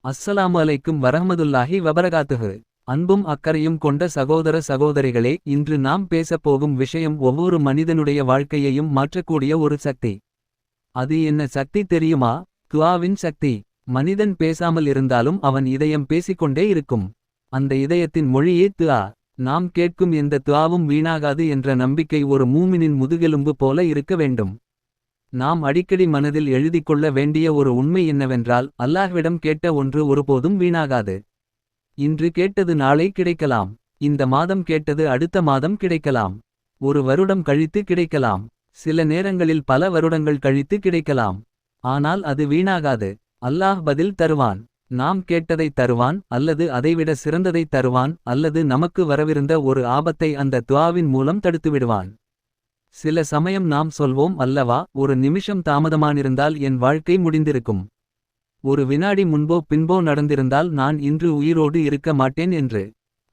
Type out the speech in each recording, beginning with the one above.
அஸ்ஸலாமு அலைக்கும் வரஹ்மதுல்லாஹி வபரகாத்துஹு. அன்பும் அக்கறையும் கொண்ட சகோதர சகோதரிகளே, இன்று நாம் பேசப்போகும் விஷயம் ஒவ்வொரு மனிதனுடைய வாழ்க்கையையும் மாற்றக்கூடிய ஒரு சக்தி. அது என்ன சக்தி தெரியுமா? துஆவின் சக்தி. மனிதன் பேசாமல் இருந்தாலும் அவன் இதயம் பேசிக்கொண்டே இருக்கும். அந்த இதயத்தின் மொழியே துஆ. நாம் கேட்கும் எந்த துஆவும் வீணாகாது என்ற நம்பிக்கை ஒரு மூமினின் முதுகெலும்பு போல இருக்க வேண்டும். நாம் அடிக்கடி மனதில் எழுதிக்கொள்ள வேண்டிய ஒரு உண்மை என்னவென்றால், அல்லாஹ்விடம் கேட்ட ஒன்று ஒருபோதும் வீணாகாது. இன்று கேட்டது நாளை கிடைக்கலாம். இந்த மாதம் கேட்டது அடுத்த மாதம் கிடைக்கலாம். ஒரு வருடம் கழித்து கிடைக்கலாம். சில நேரங்களில் பல வருடங்கள் கழித்து கிடைக்கலாம். ஆனால் அது வீணாகாது. அல்லாஹ் பதில் தருவான். நாம் கேட்டதை தருவான், அல்லது அதைவிட சிறந்ததை தருவான், அல்லது நமக்கு வரவிருந்த ஒரு ஆபத்தை அந்த துஆவின் மூலம் தடுத்துவிடுவான். சில சமயம் நாம் சொல்வோம் அல்லவா, ஒரு நிமிஷம் தாமதமானிருந்தால் என் வாழ்க்கை முடிந்திருக்கும். ஒரு வினாடி முன்போ பின்போ நடந்திருந்தால் நான் இன்று உயிரோடு இருக்க மாட்டேன் என்று.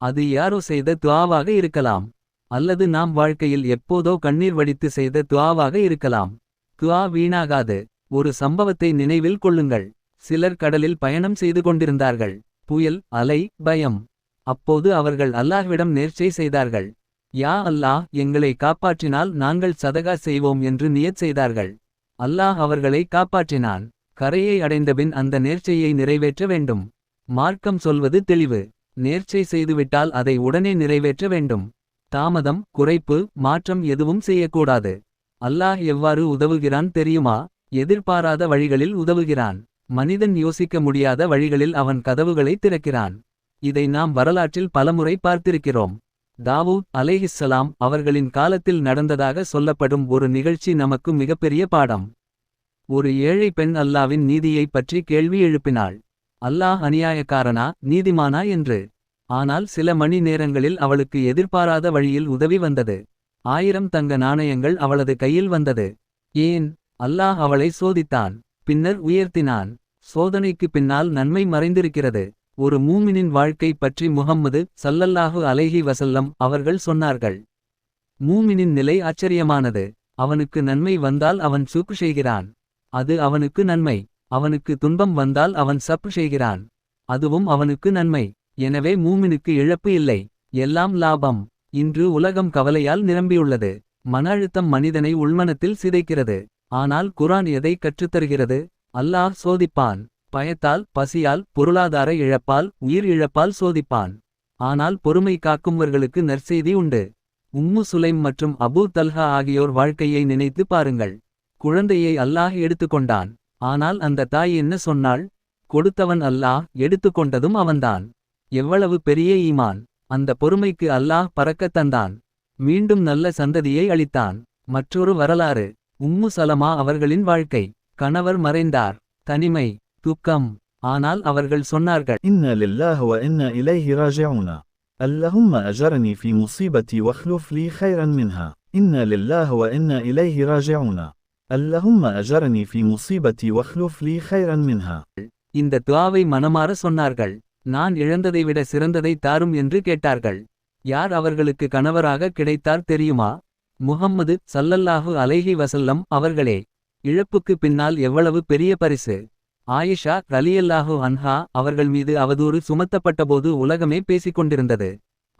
அது யாரோ செய்த துஆவாக இருக்கலாம். அல்லது நாம் வாழ்க்கையில் எப்போதோ கண்ணீர் வடித்து செய்த துஆவாக இருக்கலாம். துஆ வீணாகாது. ஒரு சம்பவத்தை நினைவில் கொள்ளுங்கள். சிலர் கடலில் பயணம் செய்து கொண்டிருந்தார்கள். புயல், அலை, பயம். அப்போது அவர்கள் அல்லாஹ்விடம் நேர்ச்சை செய்தார்கள். யா அல்லாஹ், எங்களை காப்பாற்றினால் நாங்கள் சதகா செய்வோம் என்று நியத் செய்தார்கள். அல்லாஹ் அவர்களை காப்பாற்றினான். கரையை அடைந்தபின் அந்த நேர்ச்சையை நிறைவேற்ற வேண்டும். மார்க்கம் சொல்வது தெளிவு. நேர்ச்சை செய்துவிட்டால் அதை உடனே நிறைவேற்ற வேண்டும். தாமதம், குறைப்பு, மாற்றம் எதுவும் செய்யக்கூடாது. அல்லாஹ் எவ்வாறு உதவுகிறான் தெரியுமா? எதிர்பாராத வழிகளில் உதவுகிறான். மனிதன் யோசிக்க முடியாத வழிகளில் அவன் கதவுகளை திறக்கிறான். இதை நாம் வரலாற்றில் பலமுறை பார்த்திருக்கிறோம். தாவூத் அலைஹிஸ்ஸலாம் அவர்களின் காலத்தில் நடந்ததாக சொல்லப்படும் ஒரு நிகழ்ச்சி நமக்கு மிகப்பெரிய பாடம். ஒரு ஏழை பெண் அல்லாவின் நீதியைப் பற்றி கேள்வி எழுப்பினாள். அல்லாஹ் அநியாயக்காரனா, நீதிமானா என்று. ஆனால் சில மணி நேரங்களில் அவளுக்கு எதிர்பாராத வழியில் உதவி வந்தது. 1000 தங்க நாணயங்கள் அவளது கையில் வந்தது. ஏன்? அல்லாஹ் அவளை சோதித்தான். பின்னர் உயர்த்தினான். சோதனைக்கு பின்னால் நன்மை மறைந்திருக்கிறது. ஒரு மூமினின் வாழ்க்கை பற்றி முஹம்மது ஸல்லல்லாஹு அலைஹி வஸல்லம் அவர்கள் சொன்னார்கள். மூமினின் நிலை ஆச்சரியமானது. அவனுக்கு நன்மை வந்தால் அவன் சுக்ர் செய்கிறான். அது அவனுக்கு நன்மை. அவனுக்கு துன்பம் வந்தால் அவன் சப்ர் செய்கிறான். அதுவும் அவனுக்கு நன்மை. எனவே மூமினுக்கு இழப்பு இல்லை. எல்லாம் லாபம். இன்று உலகம் கவலையால் நிரம்பியுள்ளது. மன அழுத்தம் மனிதனை உள்மனத்தில் சிதைக்கிறது. ஆனால் குர்ஆன் எதை கற்றுத்தருகிறது? அல்லாஹ் சோதிப்பான். பயத்தால், பசியால், பொருளாதார இழப்பால், உயிர் இழப்பால் சோதிப்பான். ஆனால் பொறுமை காக்கும்வர்களுக்கு நற்செய்தி உண்டு. உம்மு சுலைம் மற்றும் அபூ தல்ஹா ஆகியோர் வாழ்க்கையை நினைத்து பாருங்கள். குழந்தையை அல்லாஹ் எடுத்துக்கொண்டான். ஆனால் அந்த தாய் என்ன சொன்னாள்? கொடுத்தவன் அல்லாஹ், எடுத்துக்கொண்டதும் அவன்தான். எவ்வளவு பெரிய ஈமான்! அந்த பொறுமைக்கு அல்லாஹ் பறக்கத் தந்தான். மீண்டும் நல்ல சந்ததியை அளித்தான். மற்றொரு வரலாறு. உம்மு சலமா அவர்களின் வாழ்க்கை. கணவர் மறைந்தார். தனிமை, துக்கம். ஆனால் அவர்கள் சொன்னார்கள், إنا لله وإنا إليه راجعون. اللهم أجرني في مصيبتي واخلف لي خيرا منها. إنا لله وإنا إليه راجعون. اللهم أجرني في مصيبتي واخلف لي خيرا منها. இந்த துஆவை மனமார சொன்னார்கள். நான் இழந்ததை விட சிறந்ததை தாரும் என்று கேட்டார்கள். யார் அவர்களுக்கு கணவராக கிடைத்தார் தெரியுமா? முஹம்மது ஸல்லல்லாஹு அலைஹி வஸல்லம் அவர்களே. இழப்புக்கு பின்னால் எவ்வளவு பெரிய பரிசு! ஆயிஷா ரலியல்லாஹு அன்ஹா அவர்கள் மீது அவதூறு சுமத்தப்பட்டபோது உலகமே பேசிக்கொண்டிருந்தது.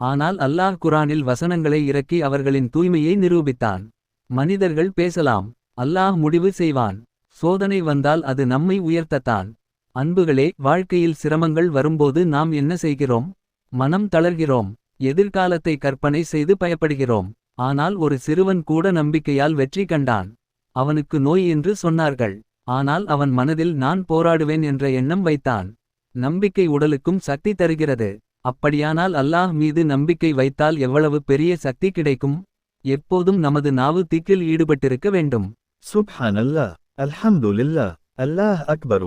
ஆனால் அல்லாஹ் குர்ஆனில் வசனங்களை இறக்கி அவர்களின் தூய்மையை நிரூபித்தான். மனிதர்கள் பேசலாம். அல்லாஹ் முடிவு செய்வான். சோதனை வந்தால் அது நம்மை உயர்த்தத்தான். அன்புகளே, வாழ்க்கையில் சிரமங்கள் வரும்போது நாம் என்ன செய்கிறோம்? மனம் தளர்கிறோம். எதிர்காலத்தை கற்பனை செய்து பயப்படுகிறோம். ஆனால் ஒரு சிறுவன் கூட நம்பிக்கையால் வெற்றி கண்டான். அவனுக்கு நோய் என்று சொன்னார்கள். ஆனால் அவன் மனதில் நான் போராடுவேன் என்ற எண்ணம் வைத்தான். நம்பிக்கை உடலுக்கும் சக்தி தருகிறது. அப்படியானால் அல்லாஹ் மீது நம்பிக்கை வைத்தால் எவ்வளவு பெரிய சக்தி கிடைக்கும்? எப்போதும் நமது நாவு திக்கில் ஈடுபட்டிருக்க வேண்டும். سبحان الله، الحمد لله، الله أكبر،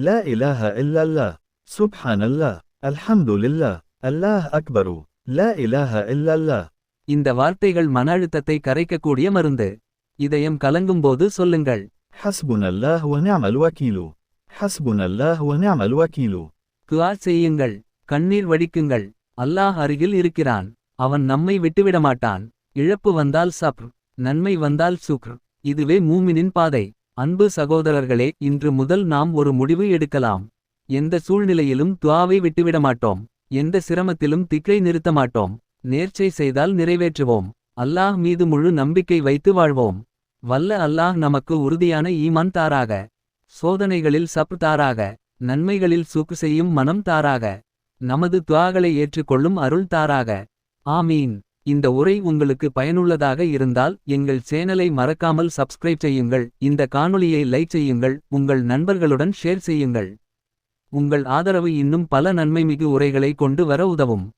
لا إله إلا الله. سبحان الله، الحمد لله، الله أكبر، لا إله إلا الله. இந்த வார்த்தைகள் மன அழுத்தத்தை கரைக்கக்கூடிய மருந்து. இதயம் கலங்கும்போது சொல்லுங்கள், حسبنا الله ونعم الوكيل. حسبنا الله ونعم الوكيل. துஆ செய்யுங்கள். கண்ணீர் வடிக்குங்கள். அல்லாஹ் அருகில் இருக்கிறான். அவன் நம்மை விட்டுவிடமாட்டான். இழப்பு வந்தால் சப்ர், நன்மை வந்தால் சுக்ர். இதுவே மூமினின் பாதை. அன்பு சகோதரர்களே, இன்று முதல் நாம் ஒரு முடிவு எடுக்கலாம். எந்த சூழ்நிலையிலும் துஆவை விட்டுவிட மாட்டோம். எந்த சிரமத்திலும் திக்கை நிறுத்த மாட்டோம். நேர்ச்சை செய்தால் நிறைவேற்றுவோம். அல்லாஹ் மீது முழு நம்பிக்கை வைத்து வாழ்வோம். வல்ல அல்லாஹ் நமக்கு உறுதியான ஈமான் தாராக. சோதனைகளில் சப்ர் தாராக. நன்மைகளில் சுக்கு செய்யும் மனம் தாராக. நமது துஆகளை ஏற்றுக்கொள்ளும் அருள் தாராக. ஆமீன். இந்த உரை உங்களுக்கு பயனுள்ளதாக இருந்தால் எங்கள் சேனலை மறக்காமல் சப்ஸ்கிரைப் செய்யுங்கள். இந்த காணொளியை லைக் செய்யுங்கள். உங்கள் நண்பர்களுடன் ஷேர் செய்யுங்கள். உங்கள் ஆதரவு இன்னும் பல நன்மைமிகு உரைகளை கொண்டு வர உதவும்.